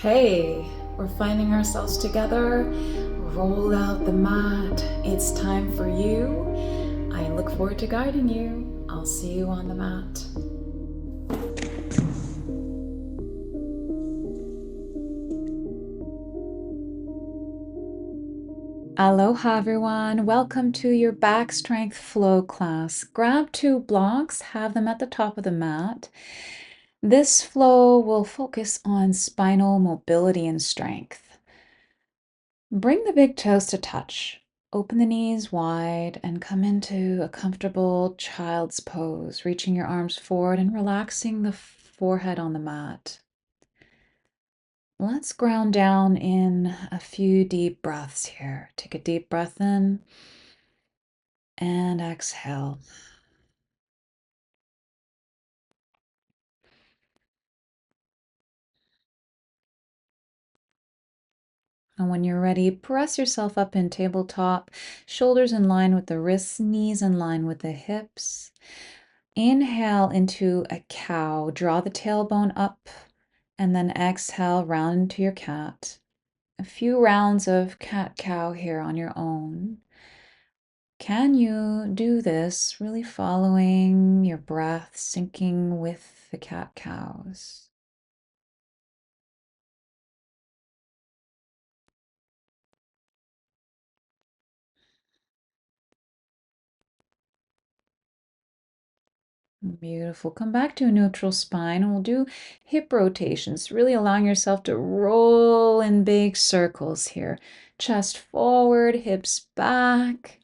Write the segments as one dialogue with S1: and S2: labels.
S1: Hey, we're finding ourselves together. Roll out the mat. It's time for you. I look forward to guiding you. I'll see you on the mat. Aloha everyone, welcome to your back strength flow class. Grab 2 blocks, have them at the top of the mat. This flow will focus on spinal mobility and strength. Bring the big toes to touch. Open the knees wide and come into a comfortable child's pose, reaching your arms forward and relaxing the forehead on the mat. Let's ground down in a few deep breaths here. Take a deep breath in and exhale. And when you're ready, press yourself up in tabletop, shoulders in line with the wrists, knees in line with the hips. Inhale into a cow, draw the tailbone up, and then exhale, round into your cat. A few rounds of cat-cow here on your own. Can you do this really following your breath, syncing with the cat-cows? Beautiful. Come back to a neutral spine and we'll do hip rotations, really allowing yourself to roll in big circles here. Chest forward, hips back.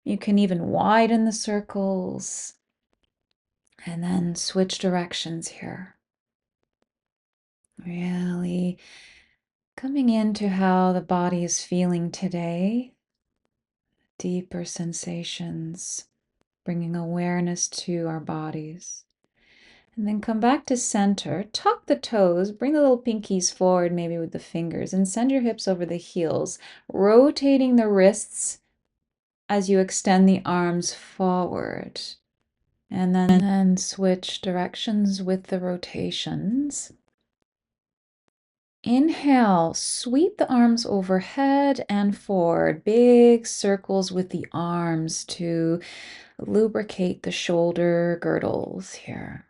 S1: You can even widen the circles and then switch directions here. Really coming into how the body is feeling today. Deeper sensations, bringing awareness to our bodies. And then come back to center, tuck the toes, bring the little pinkies forward, maybe with the fingers, and send your hips over the heels, rotating the wrists as you extend the arms forward. And then switch directions with the rotations. Inhale, sweep the arms overhead and forward, big circles with the arms to lubricate the shoulder girdles here,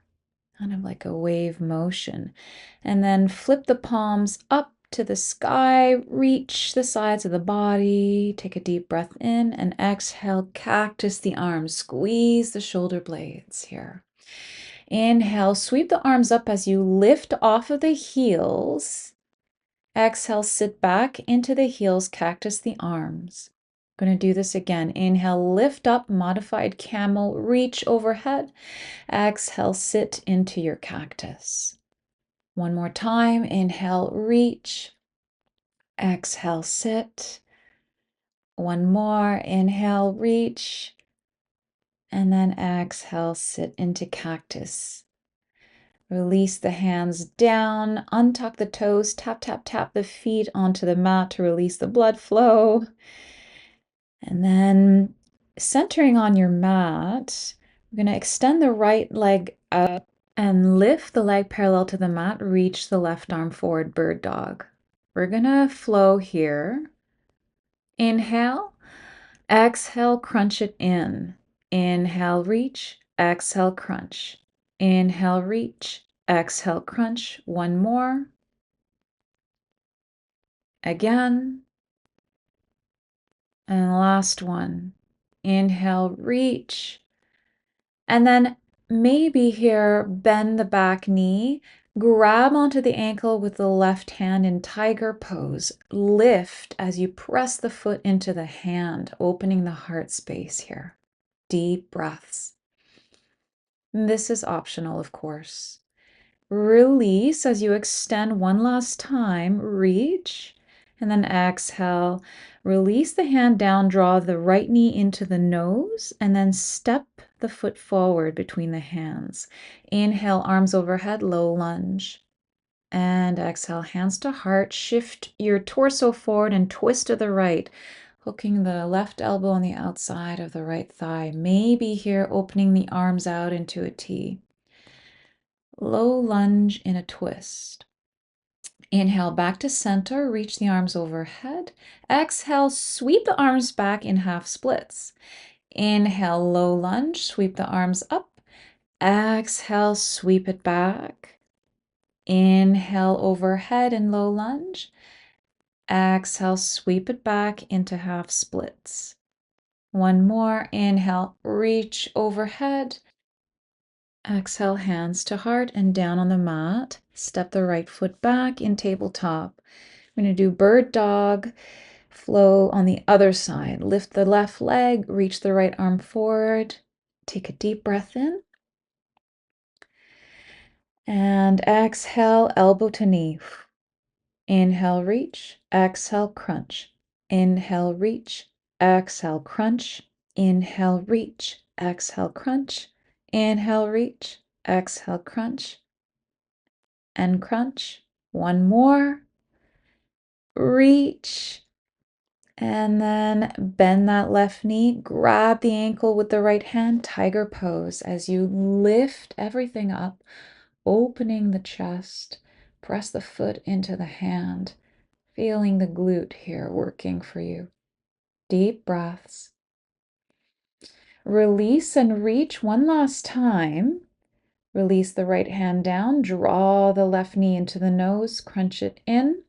S1: kind of like a wave motion. And then flip the palms up to the sky, reach the sides of the body, take a deep breath in and exhale, cactus the arms, squeeze the shoulder blades here. Inhale, sweep the arms up as you lift off of the heels. Exhale, sit back into the heels, cactus the arms. I'm going to do this again. Inhale, lift up, modified camel, reach overhead. Exhale, sit into your cactus. One more time. Inhale, reach. Exhale, sit. One more. Inhale, reach. And then exhale, sit into cactus. Release the hands down, untuck the toes, tap, tap, tap the feet onto the mat to release the blood flow. And then centering on your mat, we're going to extend the right leg up and lift the leg parallel to the mat, reach the left arm forward, bird dog. We're going to flow here. Inhale, exhale, crunch it in. Inhale, reach, exhale, crunch. Inhale, reach, exhale, crunch. One more. Again. And last one. Inhale, reach. And then maybe here, bend the back knee, grab onto the ankle with the left hand in tiger pose. Lift as you press the foot into the hand, opening the heart space here. Deep breaths. This is optional, of course. Release as you extend one last time, reach, and then exhale. Release the hand down, draw the right knee into the nose, and then step the foot forward between the hands. Inhale, arms overhead, low lunge. And exhale, hands to heart. Shift your torso forward and twist to the right, hooking the left elbow on the outside of the right thigh. Maybe here opening the arms out into a T. Low lunge in a twist. Inhale back to center, reach the arms overhead. Exhale, sweep the arms back in half splits. Inhale, low lunge, sweep the arms up. Exhale, sweep it back. Inhale, overhead and low lunge. Exhale, sweep it back into half splits. One more. Inhale, reach overhead. Exhale, hands to heart and down on the mat. Step the right foot back in tabletop. We're going to do bird dog flow on the other side. Lift the left leg, reach the right arm forward. Take a deep breath in. And exhale, elbow to knee. Inhale, reach. Exhale, crunch. Inhale, reach. Exhale, crunch. Inhale, reach. Exhale, crunch. Inhale, reach. Exhale, crunch. And crunch. One more. Reach. And then bend that left knee. Grab the ankle with the right hand. Tiger pose as you lift everything up, opening the chest. Press the foot into the hand. Feeling the glute here working for you. Deep breaths. Release and reach one last time. Release the right hand down. Draw the left knee into the nose. Crunch it in.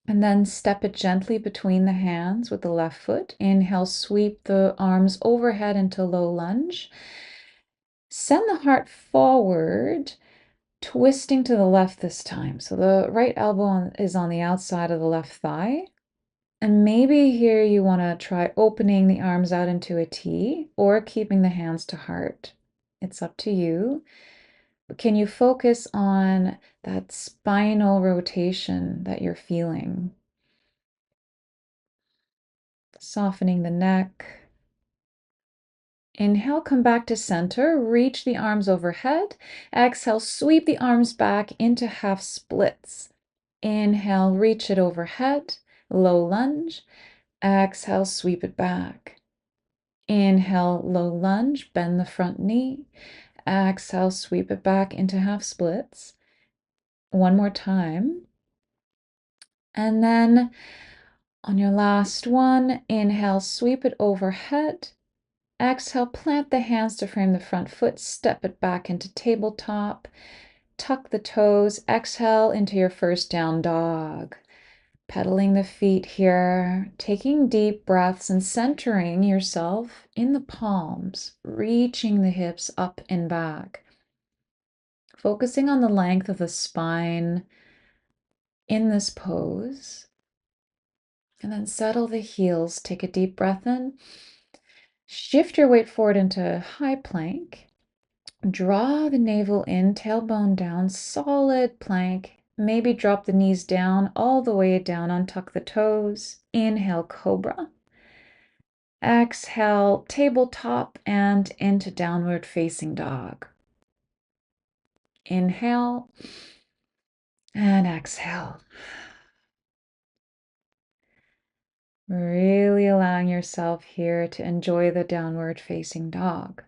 S1: And then step it gently between the hands with the left foot. Inhale, sweep the arms overhead into low lunge. Send the heart forward, twisting to the left this time. So the right elbow is on the outside of the left thigh. And maybe here you want to try opening the arms out into a T or keeping the hands to heart. It's up to you. But can you focus on that spinal rotation that you're feeling? Softening the neck. Inhale, come back to center. Reach the arms overhead. Exhale, sweep the arms back into half splits. Inhale, reach it overhead. Low lunge. Exhale, sweep it back. Inhale, low lunge, bend the front knee. Exhale, sweep it back into half splits. One more time. And then on your last one, inhale, sweep it overhead. Exhale, plant the hands to frame the front foot. Step it back into tabletop. Tuck the toes. Exhale into your first down dog. Pedaling the feet here, taking deep breaths and centering yourself in the palms, reaching the hips up and back. Focusing on the length of the spine in this pose. And then settle the heels. Take a deep breath in. Shift your weight forward into high plank. Draw the navel in, tailbone down, solid plank. Maybe drop the knees down, all the way down, untuck the toes. Inhale, cobra. Exhale, tabletop and into downward facing dog. Inhale and exhale. Really allowing yourself here to enjoy the downward facing dog.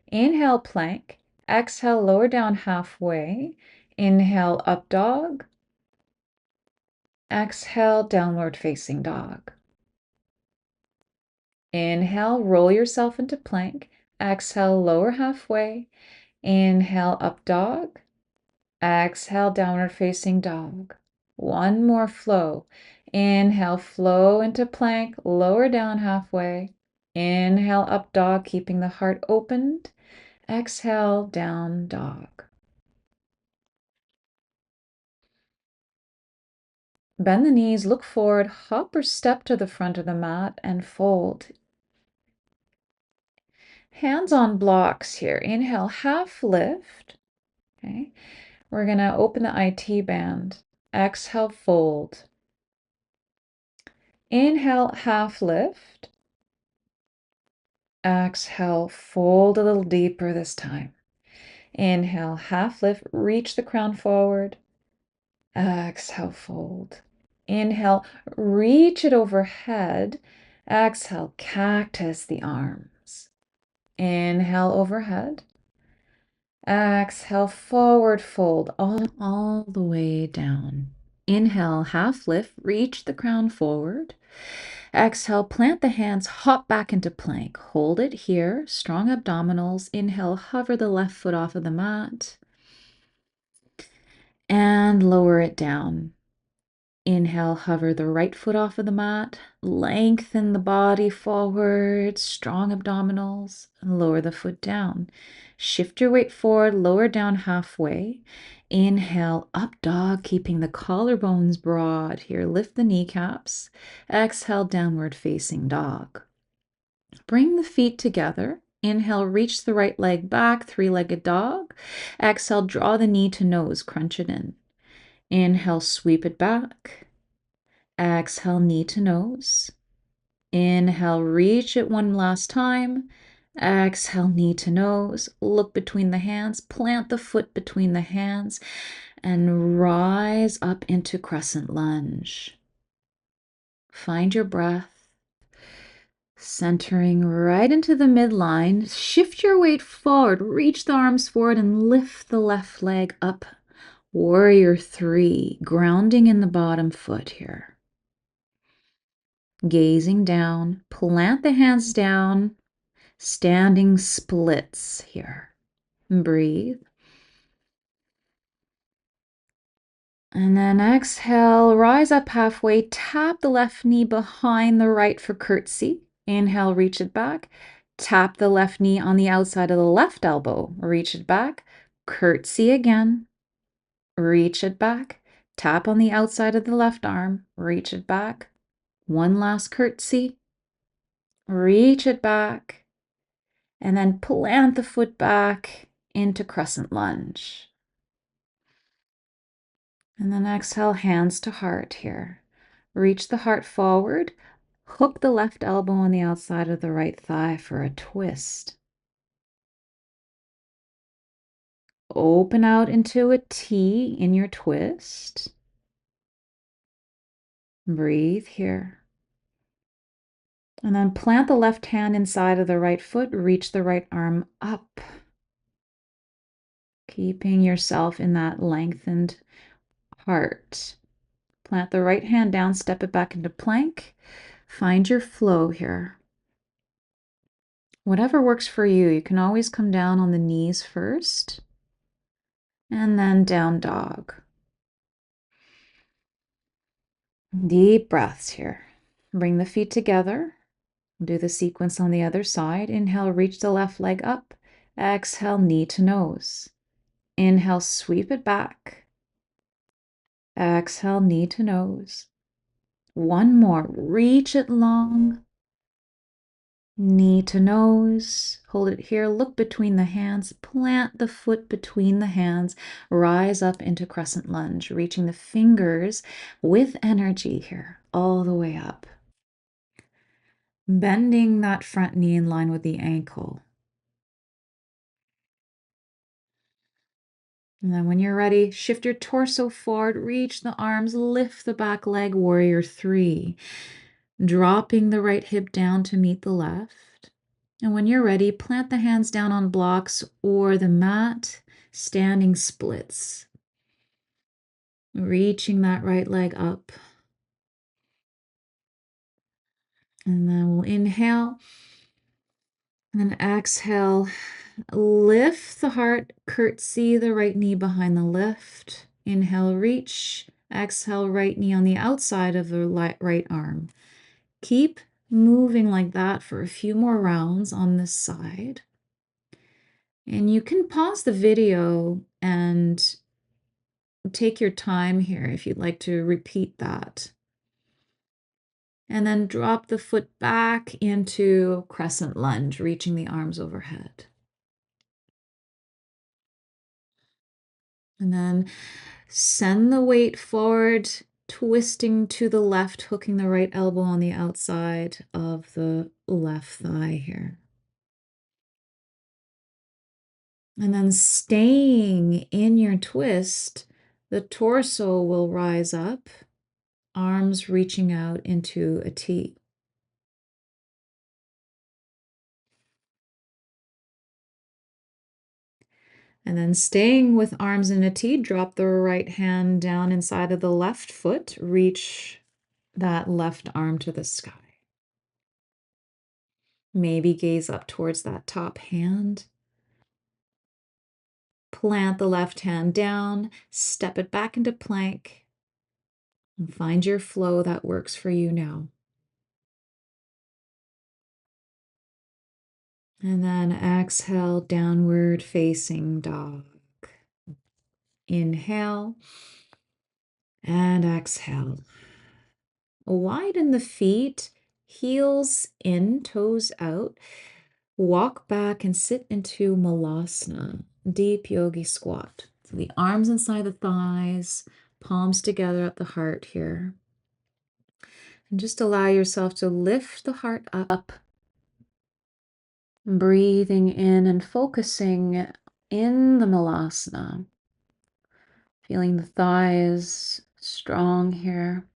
S1: Inhale, plank. Exhale, lower down halfway. Inhale, up dog. Exhale, downward facing dog. Inhale, roll yourself into plank. Exhale, lower halfway. Inhale, up dog. Exhale, downward facing dog. One more flow. Inhale, flow into plank, lower down halfway. Inhale, up dog, keeping the heart opened. Exhale, down dog. Bend the knees, look forward, hop or step to the front of the mat and fold. Hands on blocks here. Inhale, half lift. Okay. We're going to open the IT band. Exhale, fold. Inhale, half lift. Exhale, fold a little deeper this time. Inhale, half lift, reach the crown forward. Exhale, fold. Inhale, reach it overhead. Exhale, cactus the arms. Inhale, overhead. Exhale, forward fold all the way down. Inhale, half lift, reach the crown forward. Exhale, plant the hands, hop back into plank. Hold it here, strong abdominals. Inhale, hover the left foot off of the mat. And lower it down. Inhale, hover the right foot off of the mat. Lengthen the body forward, strong abdominals, and lower the foot down. Shift your weight forward, lower down halfway. Inhale, up dog, keeping the collarbones broad. Here, lift the kneecaps. Exhale, downward facing dog. Bring the feet together. Inhale, reach the right leg back, three-legged dog. Exhale, draw the knee to nose, crunch it in. Inhale, sweep it back. Exhale, knee to nose. Inhale, reach it one last time. Exhale, knee to nose. Look between the hands. Plant the foot between the hands and rise up into crescent lunge. Find your breath. Centering right into the midline. Shift your weight forward. Reach the arms forward and lift the left leg up. Warrior 3, grounding in the bottom foot here. Gazing down, plant the hands down, standing splits here. Breathe. And then exhale, rise up halfway, tap the left knee behind the right for curtsy. Inhale, reach it back. Tap the left knee on the outside of the left elbow. Reach it back. Curtsy again. Reach it back. Tap on the outside of the left arm. Reach it back. One last curtsy. Reach it back. And then plant the foot back into crescent lunge. And then exhale, hands to heart here. Reach the heart forward. Hook the left elbow on the outside of the right thigh for a twist. Open out into a T in your twist. Breathe here. And then plant the left hand inside of the right foot. Reach the right arm up. Keeping yourself in that lengthened heart. Plant the right hand down, step it back into plank. Find your flow here. Whatever works for you. You can always come down on the knees first and then down dog. Deep breaths here. Bring the feet together. Do the sequence on the other side. Inhale, reach the left leg up. Exhale, knee to nose. Inhale, sweep it back. Exhale, knee to nose. One more. Reach it long. Knee to nose. Hold it here. Look between the hands. Plant the foot between the hands. Rise up into crescent lunge, reaching the fingers with energy here all the way up. Bending that front knee in line with the ankle. And then when you're ready, shift your torso forward, reach the arms, lift the back leg, warrior 3. Dropping the right hip down to meet the left. And when you're ready, plant the hands down on blocks or the mat, standing splits. Reaching that right leg up. And then we'll inhale. And then exhale. Lift the heart, curtsy the right knee behind the lift. Inhale, reach. Exhale, right knee on the outside of the right arm. Keep moving like that for a few more rounds on this side. And you can pause the video and take your time here if you'd like to repeat that. And then drop the foot back into crescent lunge, reaching the arms overhead. And then send the weight forward, twisting to the left, hooking the right elbow on the outside of the left thigh here. And then staying in your twist, the torso will rise up, arms reaching out into a T. And then staying with arms in a T, drop the right hand down inside of the left foot. Reach that left arm to the sky. Maybe gaze up towards that top hand. Plant the left hand down, step it back into plank, and find your flow that works for you now. And then exhale, downward facing dog. Inhale and exhale. Widen the feet, heels in, toes out. Walk back and sit into Malasana, deep yogi squat. So the arms inside the thighs, palms together at the heart here. And just allow yourself to lift the heart up. Breathing in and focusing in the Malasana. Feeling the thighs strong here,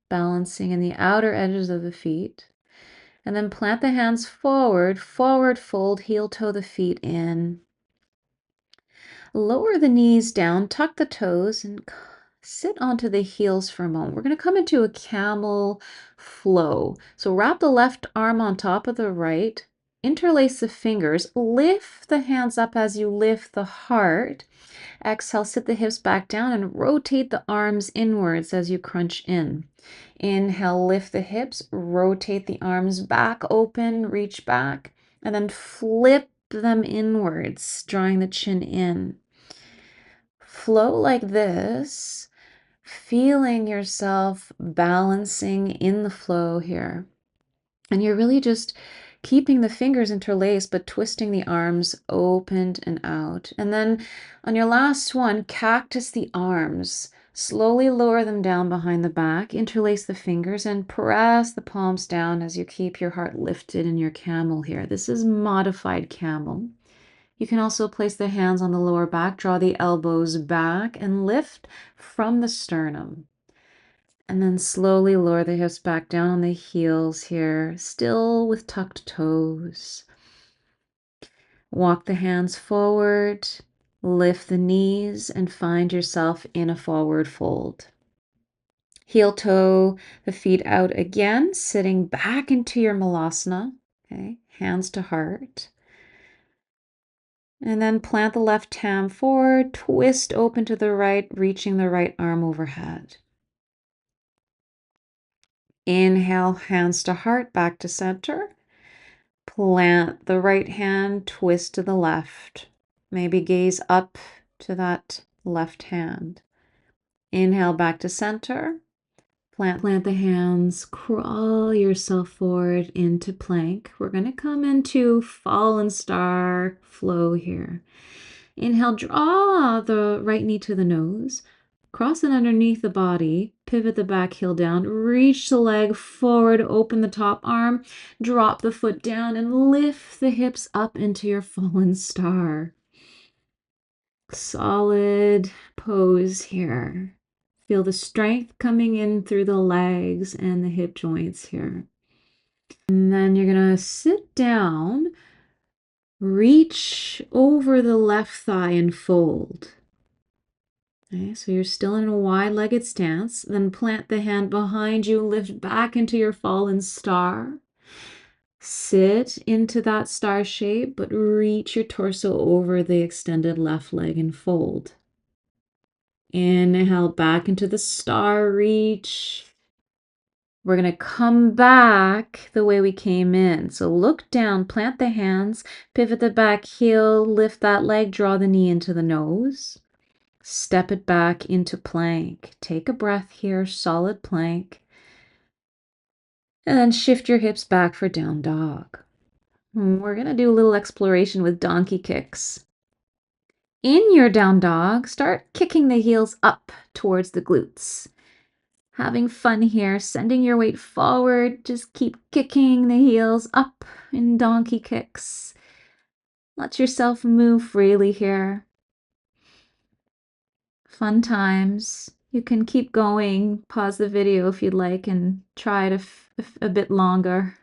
S1: balancing in the outer edges of the feet. And then plant the hands forward, forward fold, heel toe the feet in. Lower the knees down, tuck the toes, and sit onto the heels for a moment. We're going to come into a camel flow. So wrap the left arm on top of the right, interlace the fingers, lift the hands up as you lift the heart. Exhale, sit the hips back down and rotate the arms inwards as you crunch in. Inhale, lift the hips, rotate the arms back open, reach back, and then flip them inwards, drawing the chin in. Flow like this, feeling yourself balancing in the flow here. And you're really just keeping the fingers interlaced, but twisting the arms opened and out. And then on your last one, cactus the arms. Slowly lower them down behind the back, interlace the fingers, and press the palms down as you keep your heart lifted in your camel here. This is modified camel. You can also place the hands on the lower back, draw the elbows back, and lift from the sternum. And then slowly lower the hips back down on the heels here, still with tucked toes. Walk the hands forward, lift the knees, and find yourself in a forward fold. Heel toe the feet out again, sitting back into your Malasana. Okay, hands to heart. And then plant the left hand forward, twist open to the right, reaching the right arm overhead. Inhale, hands to heart, back to center. Plant the right hand, twist to the left. Maybe gaze up to that left hand. Inhale, back to center. Plant the hands, crawl yourself forward into plank. We're going to come into fallen star flow here. Inhale, draw the right knee to the nose. Cross it underneath the body, pivot the back heel down, reach the leg forward, open the top arm, drop the foot down, and lift the hips up into your fallen star. Solid pose here. Feel the strength coming in through the legs and the hip joints here. And then you're going to sit down, reach over the left thigh and fold. Okay, so you're still in a wide-legged stance. Then plant the hand behind you, lift back into your fallen star. Sit into that star shape, but reach your torso over the extended left leg and fold. Inhale back into the star reach. We're going to come back the way we came in. So look down, plant the hands, pivot the back heel, lift that leg, draw the knee into the nose. Step it back into plank. Take a breath here, solid plank. And then shift your hips back for down dog. We're going to do a little exploration with donkey kicks. In your down dog, start kicking the heels up towards the glutes. Having fun here, sending your weight forward. Just keep kicking the heels up in donkey kicks. Let yourself move freely here. Fun times. You can keep going, pause the video if you'd like, and try it a bit longer.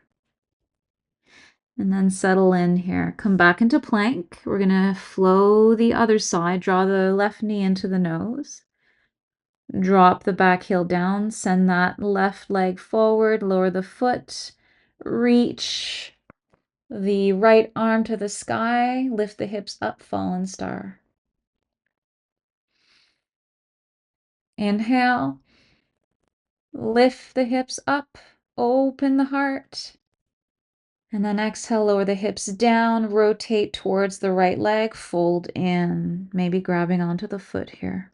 S1: And then settle in here. Come back into plank. We're going to flow the other side. Draw the left knee into the nose. Drop the back heel down. Send that left leg forward. Lower the foot. Reach the right arm to the sky. Lift the hips up. Fallen star. Inhale. Lift the hips up. Open the heart. And then exhale, lower the hips down, rotate towards the right leg, fold in, maybe grabbing onto the foot here.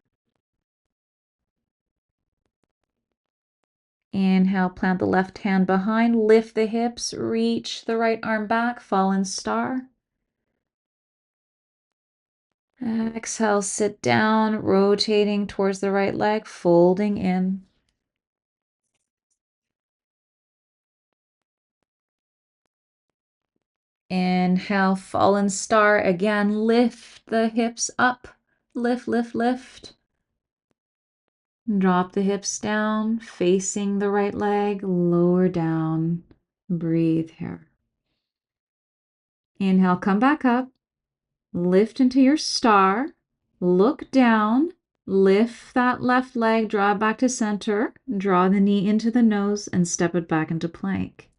S1: Inhale, plant the left hand behind, lift the hips, reach the right arm back, fallen star. Exhale, sit down, rotating towards the right leg, folding in. Inhale, fallen star again, lift the hips up, lift, lift, lift. Drop the hips down, facing the right leg, lower down. Breathe here. Inhale, come back up. Lift into your star. Look down. Lift that left leg, draw it back to center. Draw the knee into the nose and step it back into plank.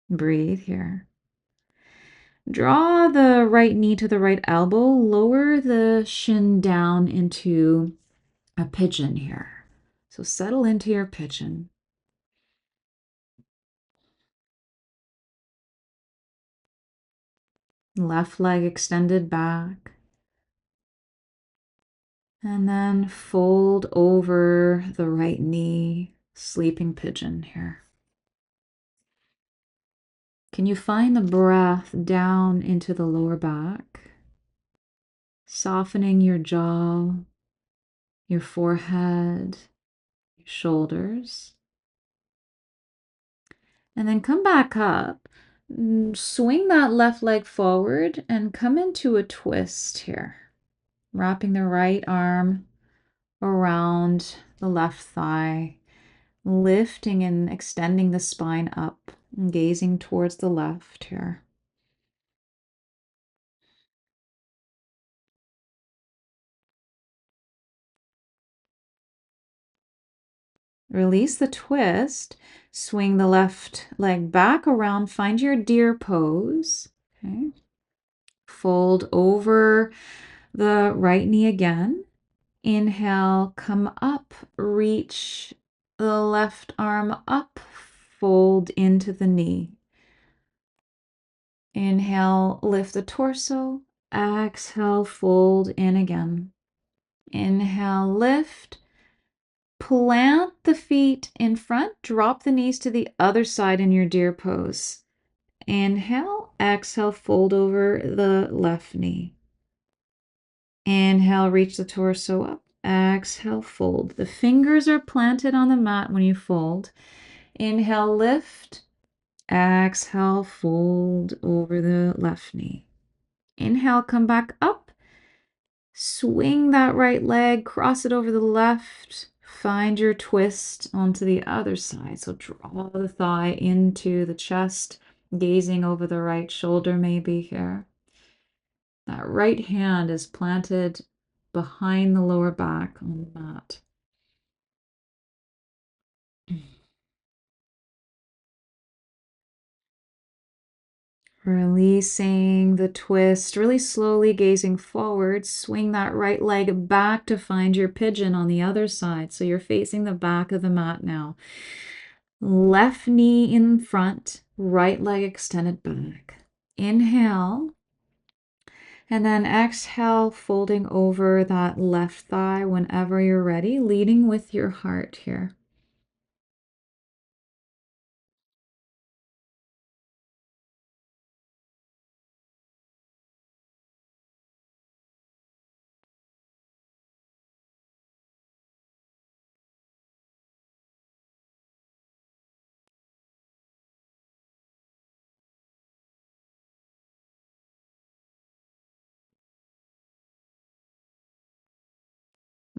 S1: Breathe here. Draw the right knee to the right elbow. Lower the shin down into a pigeon here. So settle into your pigeon. Left leg extended back. And then fold over the right knee, sleeping pigeon here. Can you find the breath down into the lower back? Softening your jaw, your forehead, your shoulders. And then come back up. Swing that left leg forward and come into a twist here. Wrapping the right arm around the left thigh. Lifting and extending the spine up, gazing towards the left here. Release the twist. Swing the left leg back around. Find your deer pose. Okay. Fold over the right knee again. Inhale, come up, reach the left arm up, fold into the knee. Inhale, lift the torso. Exhale, fold in again. Inhale, lift. Plant the feet in front. Drop the knees to the other side in your deer pose. Inhale, exhale, fold over the left knee. Inhale, reach the torso up. Exhale, fold. The fingers are planted on the mat when you fold. Inhale, lift. Exhale, fold over the left knee. Inhale, come back up. Swing that right leg, cross it over the left. Find your twist onto the other side. So draw the thigh into the chest, gazing over the right shoulder maybe here. That right hand is planted behind the lower back on the mat. Releasing the twist, really slowly gazing forward. Swing that right leg back to find your pigeon on the other side. So you're facing the back of the mat now. Left knee in front, right leg extended back. Inhale. And then exhale, folding over that left thigh whenever you're ready, leading with your heart here.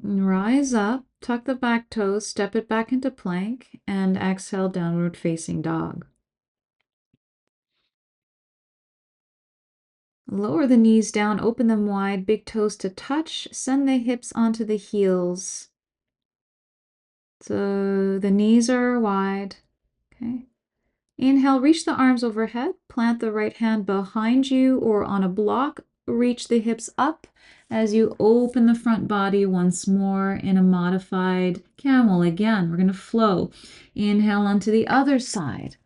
S1: Rise up, tuck the back toes, step it back into plank, and exhale, downward facing dog. Lower the knees down, open them wide, big toes to touch, send the hips onto the heels. So the knees are wide, okay? Inhale, reach the arms overhead, plant the right hand behind you or on a block, reach the hips up as you open the front body once more in a modified camel. Again, we're going to flow. Inhale onto the other side.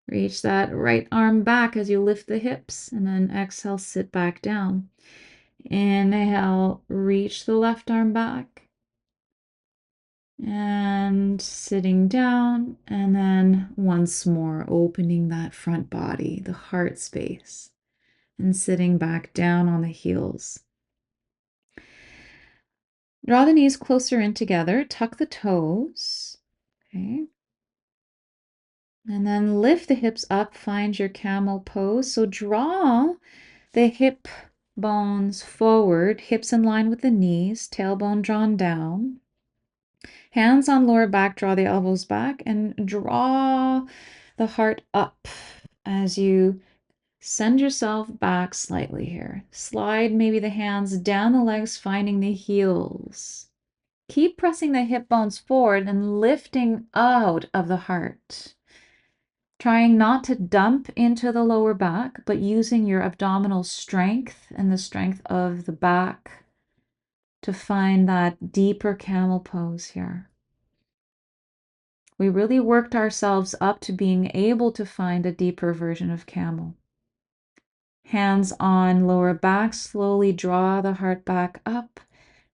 S1: Reach that right arm back as you lift the hips, and then exhale, sit back down. Inhale, reach the left arm back. And sitting down, and then once more opening that front body, the heart space, and sitting back down on the heels. Draw the knees closer in together, tuck the toes, okay? And then lift the hips up, find your camel pose. So draw the hip bones forward, hips in line with the knees, tailbone drawn down. Hands on lower back, draw the elbows back, and draw the heart up as you send yourself back slightly here. Slide maybe the hands down the legs, finding the heels. Keep pressing the hip bones forward and lifting out of the heart. Trying not to dump into the lower back, but using your abdominal strength and the strength of the back to find that deeper camel pose here. We really worked ourselves up to being able to find a deeper version of camel. Hands on lower back, slowly draw the heart back up.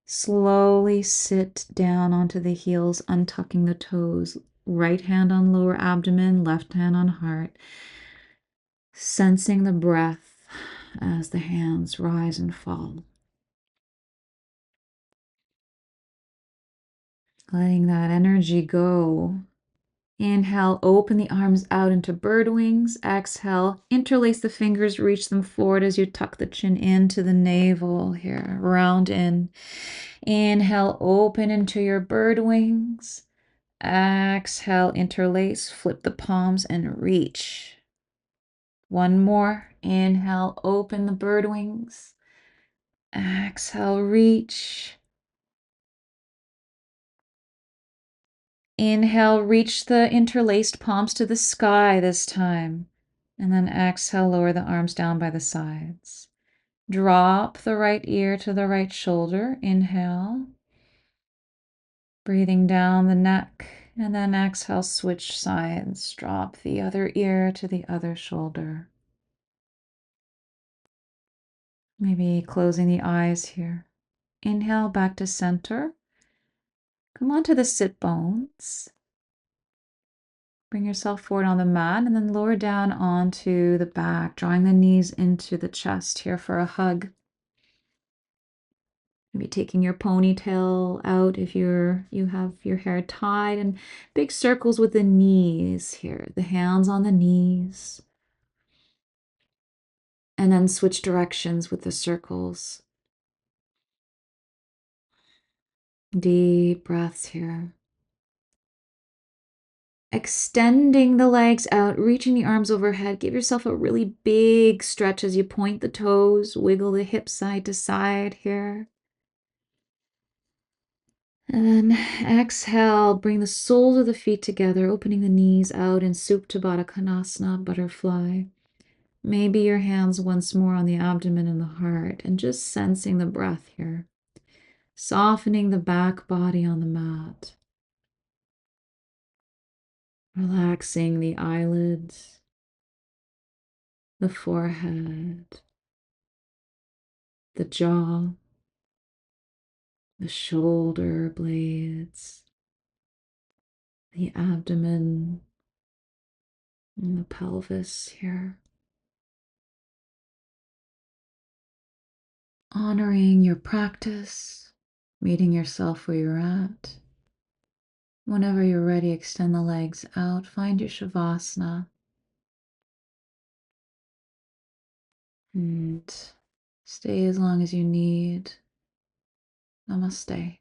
S1: Slowly sit down onto the heels, untucking the toes. Right hand on lower abdomen, left hand on heart. Sensing the breath as the hands rise and fall. Letting that energy go. Inhale, open the arms out into bird wings. Exhale, interlace the fingers, reach them forward as you tuck the chin into the navel here. Round in. Inhale, open into your bird wings. Exhale, interlace, flip the palms and reach. One more. Inhale, open the bird wings. Exhale, reach. Inhale, reach the interlaced palms to the sky this time. And then exhale, lower the arms down by the sides. Drop the right ear to the right shoulder. Inhale. Breathing down the neck. And then exhale, switch sides. Drop the other ear to the other shoulder. Maybe closing the eyes here. Inhale, back to center. Come onto the sit bones. Bring yourself forward on the mat and then lower down onto the back, drawing the knees into the chest here for a hug. Maybe taking your ponytail out if you have your hair tied, and big circles with the knees here, the hands on the knees. And then switch directions with the circles. Deep breaths here. Extending the legs out, reaching the arms overhead. Give yourself a really big stretch as you point the toes, wiggle the hips side to side here. And then exhale, bring the soles of the feet together, opening the knees out in Supta Baddha Konasana, butterfly. Maybe your hands once more on the abdomen and the heart, and just sensing the breath here. Softening the back body on the mat. Relaxing the eyelids, the forehead, the jaw, the shoulder blades, the abdomen, and the pelvis here. Honoring your practice, meeting yourself where you're at. Whenever you're ready, extend the legs out, find your Shavasana, and stay as long as you need. Namaste.